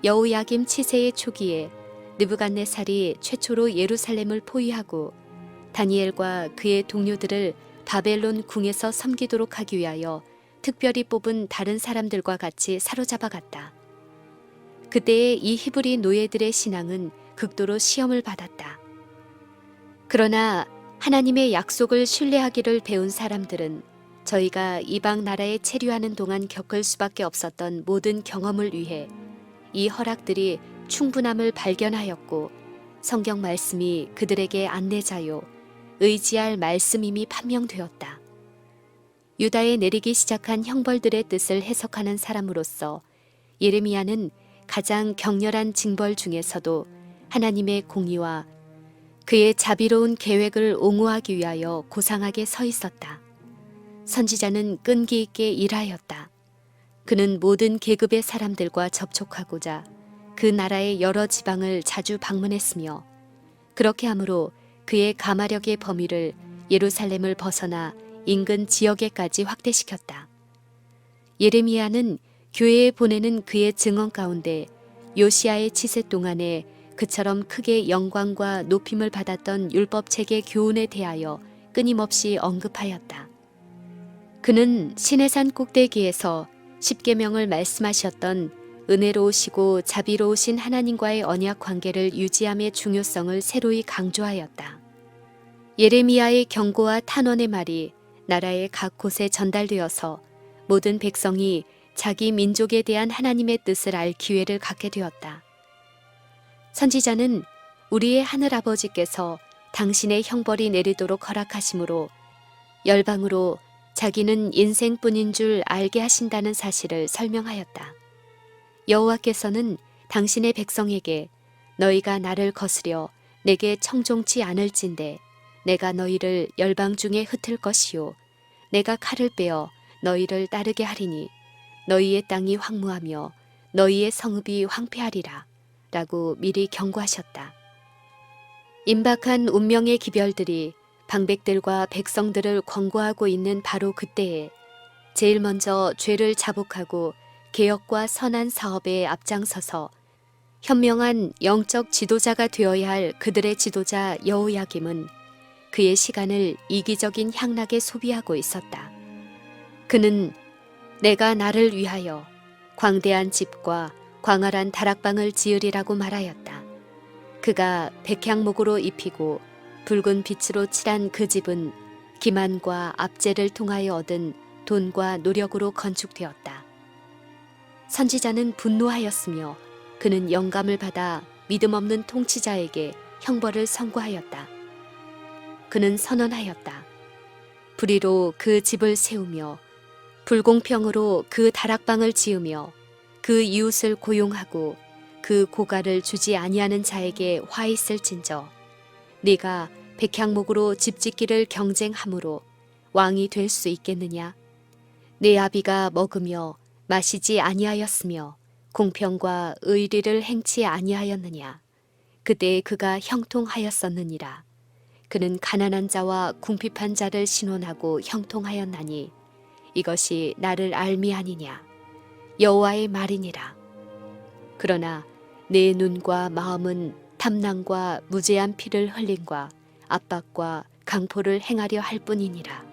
여호야김 치세의 초기에 느부갓네살이 최초로 예루살렘을 포위하고 다니엘과 그의 동료들을 바벨론 궁에서 섬기도록 하기 위하여 특별히 뽑은 다른 사람들과 같이 사로잡아 갔다. 그때의 이 히브리 노예들의 신앙은 극도로 시험을 받았다. 그러나 하나님의 약속을 신뢰하기를 배운 사람들은 저희가 이방 나라에 체류하는 동안 겪을 수밖에 없었던 모든 경험을 위해 이 허락들이 충분함을 발견하였고 성경 말씀이 그들에게 안내자요 의지할 말씀임이 판명되었다. 유다에 내리기 시작한 형벌들의 뜻을 해석하는 사람으로서 예레미야는 가장 격렬한 징벌 중에서도 하나님의 공의와 그의 자비로운 계획을 옹호하기 위하여 고상하게 서 있었다. 선지자는 끈기 있게 일하였다. 그는 모든 계급의 사람들과 접촉하고자 그 나라의 여러 지방을 자주 방문했으며 그렇게 함으로 그의 가마력의 범위를 예루살렘을 벗어나 인근 지역에까지 확대시켰다. 예레미야는 교회에 보내는 그의 증언 가운데 요시야의 치세 동안에 그처럼 크게 영광과 높임을 받았던 율법책의 교훈에 대하여 끊임없이 언급하였다. 그는 시내산 꼭대기에서 십계명을 말씀하셨던 은혜로우시고 자비로우신 하나님과의 언약 관계를 유지함의 중요성을 새로이 강조하였다. 예레미야의 경고와 탄원의 말이 나라의 각 곳에 전달되어서 모든 백성이 자기 민족에 대한 하나님의 뜻을 알 기회를 갖게 되었다. 선지자는 우리의 하늘아버지께서 당신의 형벌이 내리도록 허락하심으로 열방으로 자기는 인생뿐인 줄 알게 하신다는 사실을 설명하였다. 여호와께서는 당신의 백성에게 너희가 나를 거스려 내게 청종치 않을진대 내가 너희를 열방 중에 흩을 것이요 내가 칼을 빼어 너희를 따르게 하리니 너희의 땅이 황무하며 너희의 성읍이 황폐하리라 라고 미리 경고하셨다. 임박한 운명의 기별들이 방백들과 백성들을 권고하고 있는 바로 그때에 제일 먼저 죄를 자복하고 개혁과 선한 사업에 앞장서서 현명한 영적 지도자가 되어야 할 그들의 지도자 여호야김은 그의 시간을 이기적인 향락에 소비하고 있었다. 그는 내가 나를 위하여 광대한 집과 광활한 다락방을 지으리라고 말하였다. 그가 백향목으로 입히고 붉은 빛으로 칠한 그 집은 기만과 압제를 통하여 얻은 돈과 노력으로 건축되었다. 선지자는 분노하였으며 그는 영감을 받아 믿음 없는 통치자에게 형벌을 선고하였다. 그는 선언하였다. 불의로 그 집을 세우며 불공평으로 그 다락방을 지으며 그 이웃을 고용하고 그 고가를 주지 아니하는 자에게 화 있을진저 네가 백향목으로 집 짓기를 경쟁함으로 왕이 될 수 있겠느냐? 내 아비가 먹으며 마시지 아니하였으며 공평과 의리를 행치 아니하였느냐? 그때 그가 형통하였었느니라. 그는 가난한 자와 궁핍한 자를 신원하고 형통하였나니 이것이 나를 알미하니냐? 여호와의 말이니라. 그러나 내 눈과 마음은 탐낭과 무죄한 피를 흘림과 압박과 강포를 행하려 할 뿐이니라.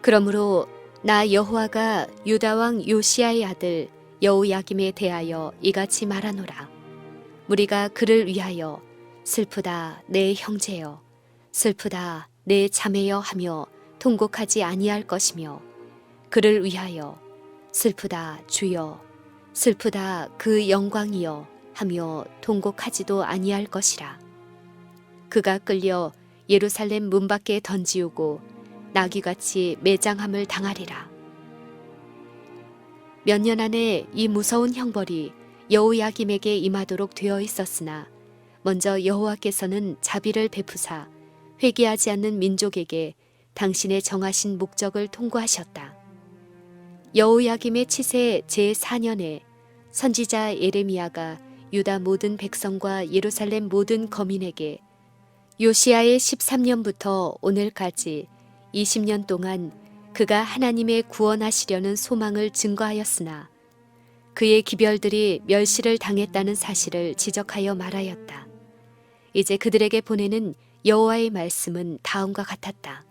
그러므로 나 여호와가 유다 왕 요시야의 아들 여호야김에 대하여 이같이 말하노라. 무리가 그를 위하여 슬프다 내 형제여 슬프다 내 자매여 하며 통곡하지 아니할 것이며 그를 위하여 슬프다 주여 슬프다 그 영광이여 하며 통곡하지도 아니할 것이라. 그가 끌려 예루살렘 문 밖에 던지우고 나귀같이 매장함을 당하리라. 몇 년 안에 이 무서운 형벌이 여호야김에게 임하도록 되어 있었으나 먼저 여호와께서는 자비를 베푸사 회개하지 않는 민족에게 당신의 정하신 목적을 통고하셨다. 여호야김의 치세 제4년에 선지자 예레미야가 유다 모든 백성과 예루살렘 모든 거민에게 요시야의 13년부터 오늘까지 20년 동안 그가 하나님의 구원하시려는 소망을 증거하였으나 그의 기별들이 멸시를 당했다는 사실을 지적하여 말하였다. 이제 그들에게 보내는 여호와의 말씀은 다음과 같았다.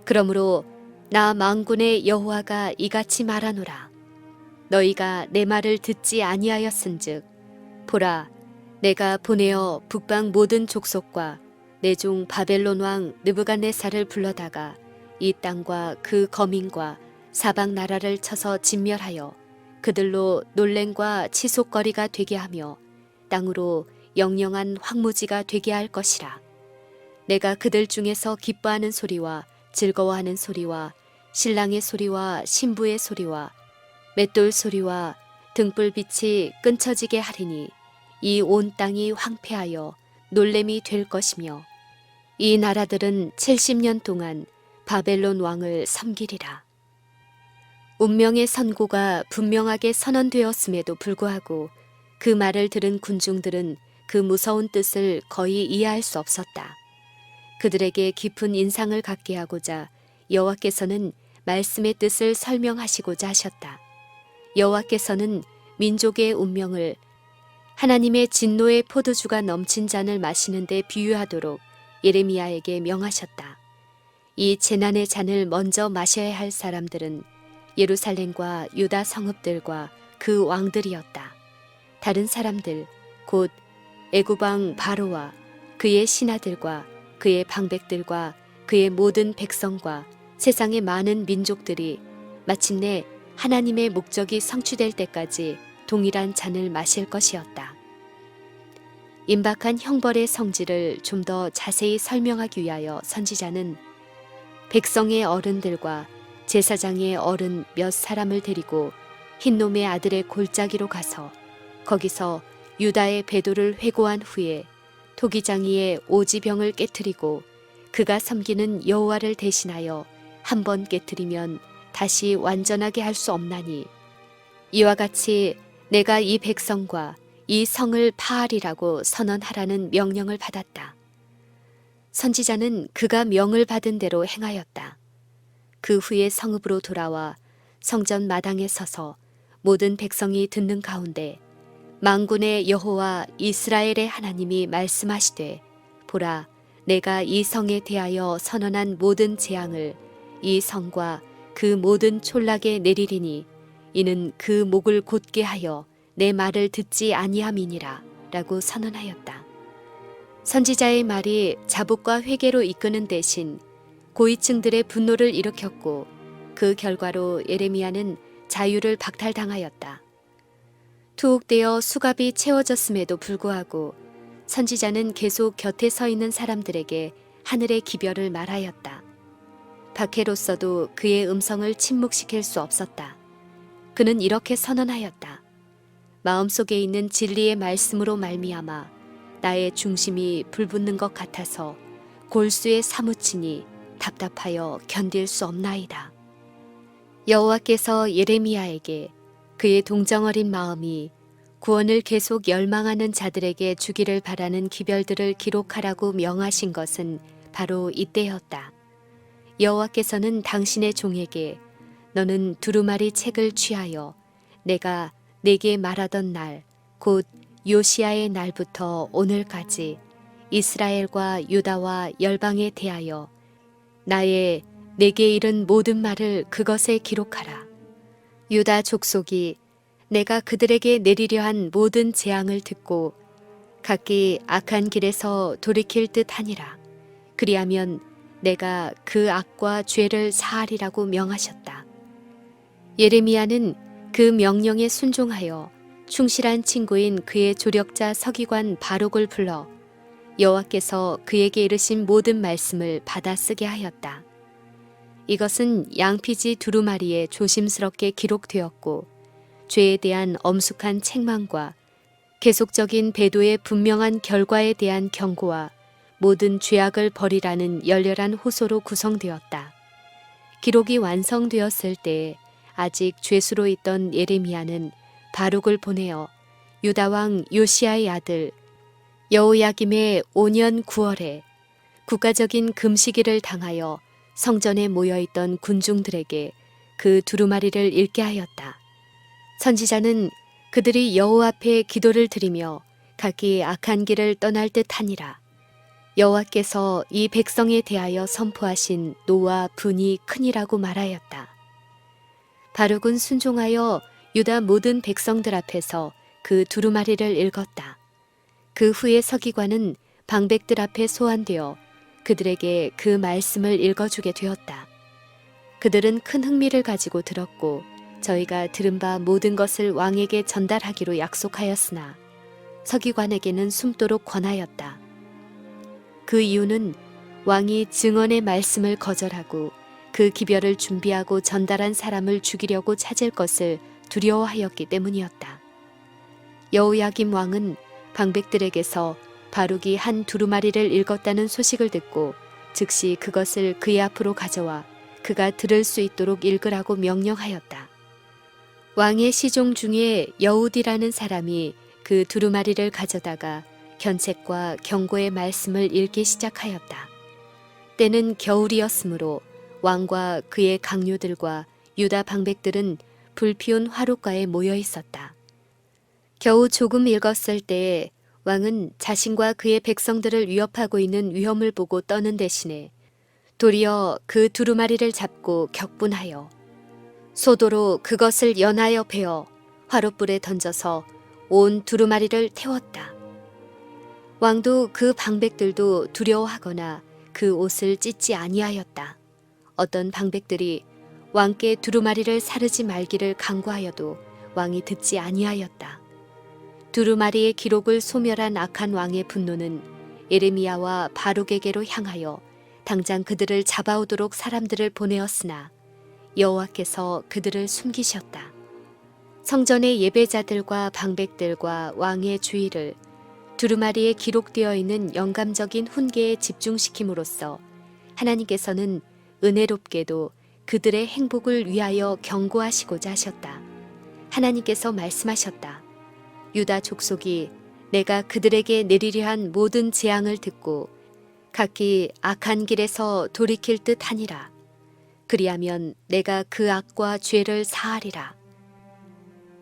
그러므로 나 만군의 여호와가 이같이 말하노라. 너희가 내 말을 듣지 아니하였은즉 보라, 내가 보내어 북방 모든 족속과 내 종 바벨론 왕 느부갓네살을 불러다가 이 땅과 그 거민과 사방 나라를 쳐서 진멸하여 그들로 놀램과 치솟거리가 되게 하며 땅으로 영영한 황무지가 되게 할 것이라. 내가 그들 중에서 기뻐하는 소리와 즐거워하는 소리와 신랑의 소리와 신부의 소리와 맷돌 소리와 등불빛이 끊쳐지게 하리니 이 온 땅이 황폐하여 놀램이 될 것이며 이 나라들은 70년 동안 바벨론 왕을 섬기리라. 운명의 선고가 분명하게 선언되었음에도 불구하고 그 말을 들은 군중들은 그 무서운 뜻을 거의 이해할 수 없었다. 그들에게 깊은 인상을 갖게 하고자 여호와께서는 말씀의 뜻을 설명하시고자 하셨다. 여호와께서는 민족의 운명을 하나님의 진노의 포도주가 넘친 잔을 마시는 데 비유하도록 예레미야에게 명하셨다. 이 재난의 잔을 먼저 마셔야 할 사람들은 예루살렘과 유다 성읍들과 그 왕들이었다. 다른 사람들, 곧 애굽왕 바로와 그의 신하들과 그의 방백들과 그의 모든 백성과 세상의 많은 민족들이 마침내 하나님의 목적이 성취될 때까지 동일한 잔을 마실 것이었다. 임박한 형벌의 성질을 좀 더 자세히 설명하기 위하여 선지자는 백성의 어른들과 제사장의 어른 몇 사람을 데리고 흰놈의 아들의 골짜기로 가서 거기서 유다의 배도를 회고한 후에 토기장이의 오지병을 깨뜨리고 그가 섬기는 여호와를 대신하여 한 번 깨뜨리면 다시 완전하게 할 수 없나니 이와 같이 내가 이 백성과 이 성을 파하리라고 선언하라는 명령을 받았다. 선지자는 그가 명을 받은 대로 행하였다. 그 후에 성읍으로 돌아와 성전 마당에 서서 모든 백성이 듣는 가운데 만군의 여호와 이스라엘의 하나님이 말씀하시되 보라, 내가 이 성에 대하여 선언한 모든 재앙을 이 성과 그 모든 촌락에 내리리니 이는 그 목을 곧게 하여 내 말을 듣지 아니함이니라 라고 선언하였다. 선지자의 말이 자복과 회개로 이끄는 대신 고위층들의 분노를 일으켰고 그 결과로 예레미야는 자유를 박탈당하였다. 투옥되어 수갑이 채워졌음에도 불구하고 선지자는 계속 곁에 서 있는 사람들에게 하늘의 기별을 말하였다. 박해로서도 그의 음성을 침묵시킬 수 없었다. 그는 이렇게 선언하였다. 마음속에 있는 진리의 말씀으로 말미암아 나의 중심이 불붙는 것 같아서 골수에 사무치니 답답하여 견딜 수 없나이다. 여호와께서 예레미야에게 그의 동정어린 마음이 구원을 계속 열망하는 자들에게 주기를 바라는 기별들을 기록하라고 명하신 것은 바로 이때였다. 여호와께서는 당신의 종에게 너는 두루마리 책을 취하여 내가 내게 말하던 날, 곧 요시야의 날부터 오늘까지 이스라엘과 유다와 열방에 대하여 나의 내게 이른 모든 말을 그것에 기록하라. 유다 족속이 내가 그들에게 내리려 한 모든 재앙을 듣고 각기 악한 길에서 돌이킬 듯 하니라. 그리하면 내가 그 악과 죄를 사하리라고 명하셨다. 예레미야는 그 명령에 순종하여 충실한 친구인 그의 조력자 서기관 바록을 불러 여호와께서 그에게 이르신 모든 말씀을 받아 쓰게 하였다. 이것은 양피지 두루마리에 조심스럽게 기록되었고 죄에 대한 엄숙한 책망과 계속적인 배도의 분명한 결과에 대한 경고와 모든 죄악을 버리라는 열렬한 호소로 구성되었다. 기록이 완성되었을 때에 아직 죄수로 있던 예레미야는 바룩을 보내어 유다 왕 요시야의 아들 여호야김의 5년 9월에 국가적인 금시기를 당하여 성전에 모여있던 군중들에게 그 두루마리를 읽게 하였다. 선지자는 그들이 여호와 앞에 기도를 드리며 각기 악한 길을 떠날 듯하니라. 여호와께서 이 백성에 대하여 선포하신 노와 분이 크니라고 말하였다. 바룩은 순종하여 유다 모든 백성들 앞에서 그 두루마리를 읽었다. 그 후에 서기관은 방백들 앞에 소환되어 그들에게 그 말씀을 읽어주게 되었다. 그들은 큰 흥미를 가지고 들었고 저희가 들은 바 모든 것을 왕에게 전달하기로 약속하였으나 서기관에게는 숨도록 권하였다. 그 이유는 왕이 증언의 말씀을 거절하고 그 기별을 준비하고 전달한 사람을 죽이려고 찾을 것을 두려워하였기 때문이었다. 여호야김 왕은 방백들에게서 바룩이 한 두루마리를 읽었다는 소식을 듣고 즉시 그것을 그의 앞으로 가져와 그가 들을 수 있도록 읽으라고 명령하였다. 왕의 시종 중에 여우디라는 사람이 그 두루마리를 가져다가 견책과 경고의 말씀을 읽기 시작하였다. 때는 겨울이었으므로 왕과 그의 강요들과 유다 방백들은 불피운 화롯가에 모여 있었다. 겨우 조금 읽었을 때에 왕은 자신과 그의 백성들을 위협하고 있는 위험을 보고 떠는 대신에 도리어 그 두루마리를 잡고 격분하여 소도로 그것을 연하여 베어 화롯불에 던져서 온 두루마리를 태웠다. 왕도 그 방백들도 두려워하거나 그 옷을 찢지 아니하였다. 어떤 방백들이 왕께 두루마리를 사르지 말기를 강구하여도 왕이 듣지 아니하였다. 두루마리의 기록을 소멸한 악한 왕의 분노는 예레미야와 바룩에게로 향하여 당장 그들을 잡아오도록 사람들을 보내었으나 여호와께서 그들을 숨기셨다. 성전의 예배자들과 방백들과 왕의 주의를 두루마리에 기록되어 있는 영감적인 훈계에 집중시킴으로써 하나님께서는 은혜롭게도 그들의 행복을 위하여 경고하시고자 하셨다. 하나님께서 말씀하셨다. 유다 족속이 내가 그들에게 내리려 한 모든 재앙을 듣고 각기 악한 길에서 돌이킬 듯 하니라. 그리하면 내가 그 악과 죄를 사하리라.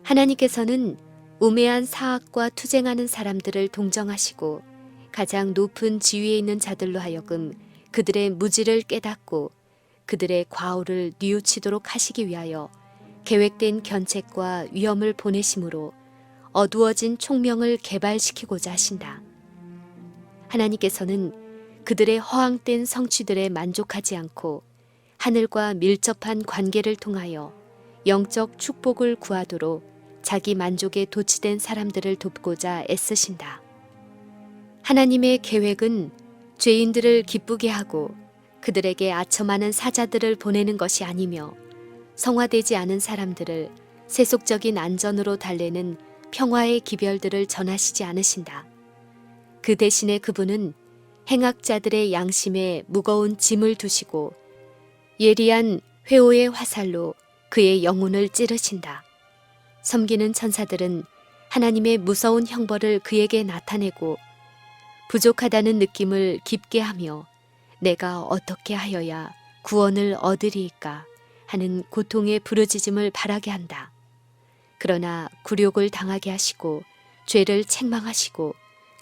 하나님께서는 우매한 사악과 투쟁하는 사람들을 동정하시고 가장 높은 지위에 있는 자들로 하여금 그들의 무지를 깨닫고 그들의 과오를 뉘우치도록 하시기 위하여 계획된 견책과 위험을 보내심으로 어두워진 총명을 개발시키고자 하신다. 하나님께서는 그들의 허황된 성취들에 만족하지 않고 하늘과 밀접한 관계를 통하여 영적 축복을 구하도록 자기 만족에 도취된 사람들을 돕고자 애쓰신다. 하나님의 계획은 죄인들을 기쁘게 하고 그들에게 아첨하는 사자들을 보내는 것이 아니며 성화되지 않은 사람들을 세속적인 안전으로 달래는 평화의 기별들을 전하시지 않으신다. 그 대신에 그분은 행악자들의 양심에 무거운 짐을 두시고 예리한 회오의 화살로 그의 영혼을 찌르신다. 섬기는 천사들은 하나님의 무서운 형벌을 그에게 나타내고 부족하다는 느낌을 깊게 하며 내가 어떻게 하여야 구원을 얻으리이까 하는 고통의 부르짖음을 바라게 한다. 그러나 굴욕을 당하게 하시고 죄를 책망하시고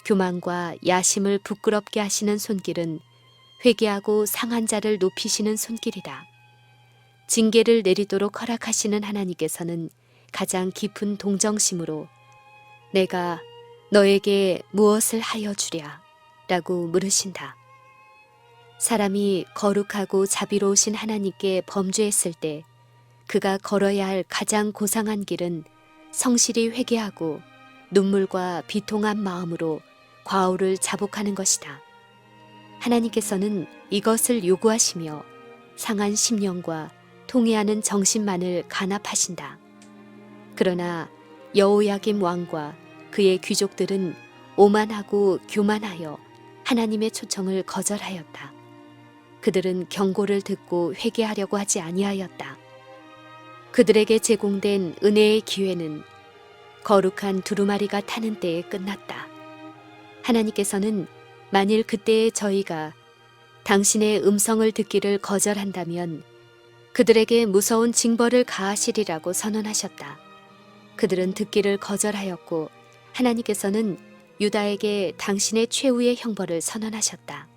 교만과 야심을 부끄럽게 하시는 손길은 회개하고 상한 자를 높이시는 손길이다. 징계를 내리도록 허락하시는 하나님께서는 가장 깊은 동정심으로 내가 너에게 무엇을 하여 주랴 라고 물으신다. 사람이 거룩하고 자비로우신 하나님께 범죄했을 때 그가 걸어야 할 가장 고상한 길은 성실히 회개하고 눈물과 비통한 마음으로 과오를 자복하는 것이다. 하나님께서는 이것을 요구하시며 상한 심령과 통회하는 정신만을 간합하신다. 그러나 여호야김 왕과 그의 귀족들은 오만하고 교만하여 하나님의 초청을 거절하였다. 그들은 경고를 듣고 회개하려고 하지 아니하였다. 그들에게 제공된 은혜의 기회는 거룩한 두루마리가 타는 때에 끝났다. 하나님께서는 만일 그때에 저희가 당신의 음성을 듣기를 거절한다면 그들에게 무서운 징벌을 가하시리라고 선언하셨다. 그들은 듣기를 거절하였고 하나님께서는 유다에게 당신의 최후의 형벌을 선언하셨다.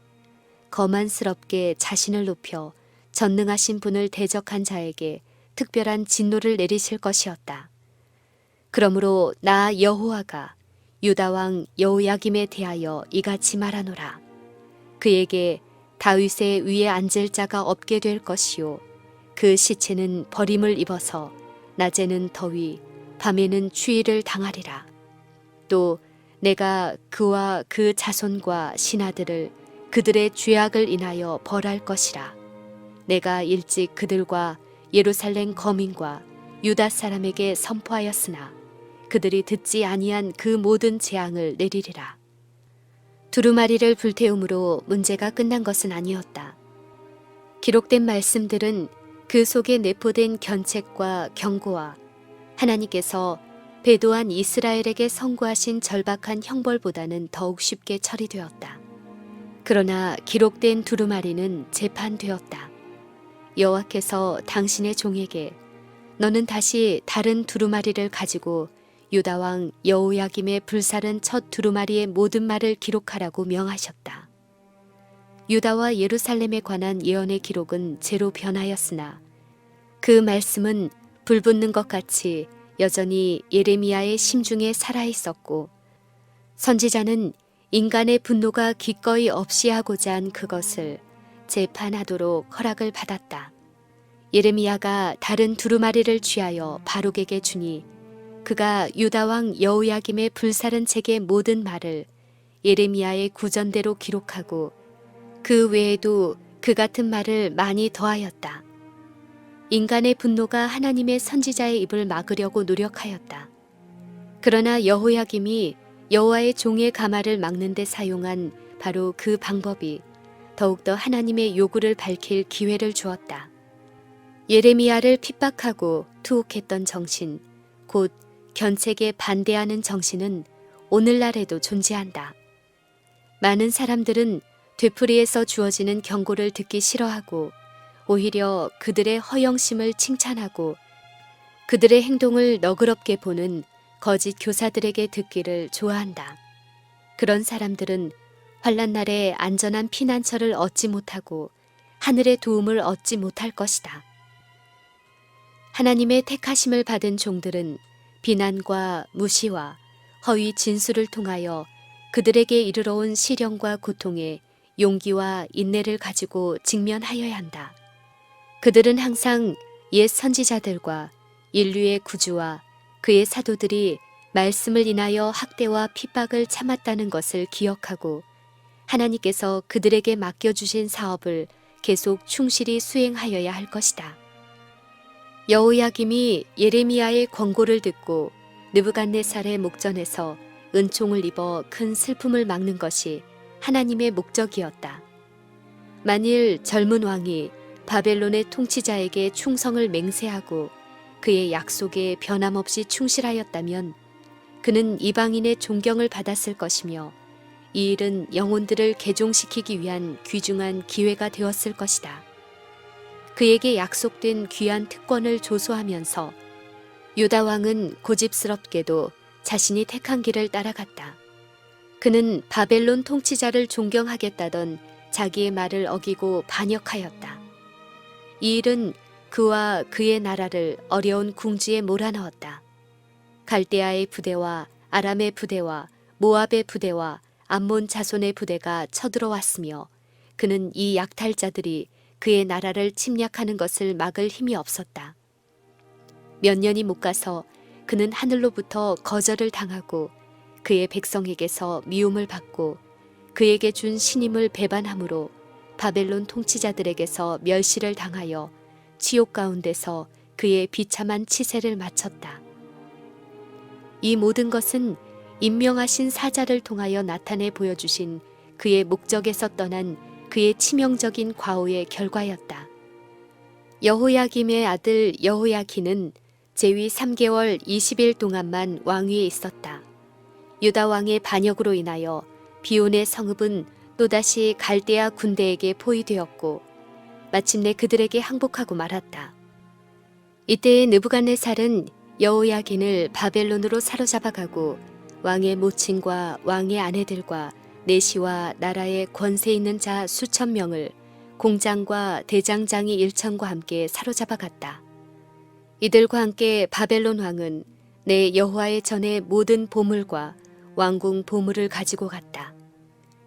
거만스럽게 자신을 높여 전능하신 분을 대적한 자에게 특별한 진노를 내리실 것이었다. 그러므로 나 여호와가 유다 왕 여호야김에 대하여 이같이 말하노라. 그에게 다윗의 위에 앉을 자가 없게 될 것이요 그 시체는 버림을 입어서 낮에는 더위 밤에는 추위를 당하리라. 또 내가 그와 그 자손과 신하들을 그들의 죄악을 인하여 벌할 것이라. 내가 일찍 그들과 예루살렘 거민과 유다 사람에게 선포하였으나 그들이 듣지 아니한 그 모든 재앙을 내리리라. 두루마리를 불태움으로 문제가 끝난 것은 아니었다. 기록된 말씀들은 그 속에 내포된 견책과 경고와 하나님께서 배도한 이스라엘에게 선고하신 절박한 형벌보다는 더욱 쉽게 처리되었다. 그러나 기록된 두루마리는 재판되었다. 여호와께서 당신의 종에게 너는 다시 다른 두루마리를 가지고 유다 왕 여호야김의 불살은 첫 두루마리의 모든 말을 기록하라고 명하셨다. 유다와 예루살렘에 관한 예언의 기록은 제로 변하였으나 그 말씀은 불붙는 것 같이 여전히 예레미야의 심중에 살아있었고 선지자는 인간의 분노가 기꺼이 없이 하고자 한 그것을 재판하도록 허락을 받았다. 예레미야가 다른 두루마리를 취하여 바룩에게 주니 그가 유다 왕 여호야김의 불살은 책의 모든 말을 예레미야의 구전대로 기록하고 그 외에도 그 같은 말을 많이 더하였다. 인간의 분노가 하나님의 선지자의 입을 막으려고 노력하였다. 그러나 여호야김이 여호와의 종의 가마를 막는 데 사용한 바로 그 방법이 더욱더 하나님의 요구를 밝힐 기회를 주었다. 예레미야를 핍박하고 투옥했던 정신, 곧 견책에 반대하는 정신은 오늘날에도 존재한다. 많은 사람들은 되풀이에서 주어지는 경고를 듣기 싫어하고 오히려 그들의 허영심을 칭찬하고 그들의 행동을 너그럽게 보는 거짓 교사들에게 듣기를 좋아한다. 그런 사람들은 환난날에 안전한 피난처를 얻지 못하고 하늘의 도움을 얻지 못할 것이다. 하나님의 택하심을 받은 종들은 비난과 무시와 허위 진술을 통하여 그들에게 이르러 온 시련과 고통에 용기와 인내를 가지고 직면하여야 한다. 그들은 항상 옛 선지자들과 인류의 구주와 그의 사도들이 말씀을 인하여 학대와 핍박을 참았다는 것을 기억하고 하나님께서 그들에게 맡겨주신 사업을 계속 충실히 수행하여야 할 것이다. 여호야김이 예레미야의 권고를 듣고 느부갓네살의 목전에서 은총을 입어 큰 슬픔을 막는 것이 하나님의 목적이었다. 만일 젊은 왕이 바벨론의 통치자에게 충성을 맹세하고 그의 약속에 변함없이 충실하였다면 그는 이방인의 존경을 받았을 것이며 이 일은 영혼들을 개종시키기 위한 귀중한 기회가 되었을 것이다. 그에게 약속된 귀한 특권을 조소하면서 유다 왕은 고집스럽게도 자신이 택한 길을 따라갔다. 그는 바벨론 통치자를 존경하겠다던 자기의 말을 어기고 반역하였다. 이 일은 그와 그의 나라를 어려운 궁지에 몰아넣었다. 갈대아의 부대와 아람의 부대와 모압의 부대와 암몬 자손의 부대가 쳐들어왔으며 그는 이 약탈자들이 그의 나라를 침략하는 것을 막을 힘이 없었다. 몇 년이 못 가서 그는 하늘로부터 거절을 당하고 그의 백성에게서 미움을 받고 그에게 준 신임을 배반함으로 바벨론 통치자들에게서 멸시를 당하여 지옥 가운데서 그의 비참한 치세를 마쳤다. 이 모든 것은 임명하신 사자를 통하여 나타내 보여주신 그의 목적에서 떠난 그의 치명적인 과오의 결과였다. 여호야김의 아들 여호야키는 제위 3개월 20일 동안만 왕위에 있었다. 유다 왕의 반역으로 인하여 비온의 성읍은 또다시 갈대아 군대에게 포위되었고 마침내 그들에게 항복하고 말았다. 이때 느부갓네살은 여호야긴을 바벨론으로 사로잡아가고 왕의 모친과 왕의 아내들과 내시와 나라의 권세 있는 자 수천 명을 공장과 대장장이 일천과 함께 사로잡아갔다. 이들과 함께 바벨론 왕은 내 여호와의 전에 모든 보물과 왕궁 보물을 가지고 갔다.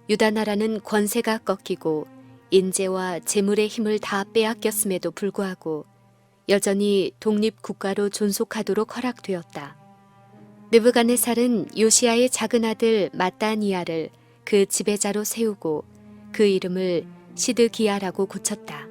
유다 나라는 권세가 꺾이고 인재와 재물의 힘을 다 빼앗겼음에도 불구하고 여전히 독립국가로 존속하도록 허락되었다. 느부갓네살은 요시야의 작은 아들 마따니아를 그 지배자로 세우고 그 이름을 시드기야라고 고쳤다.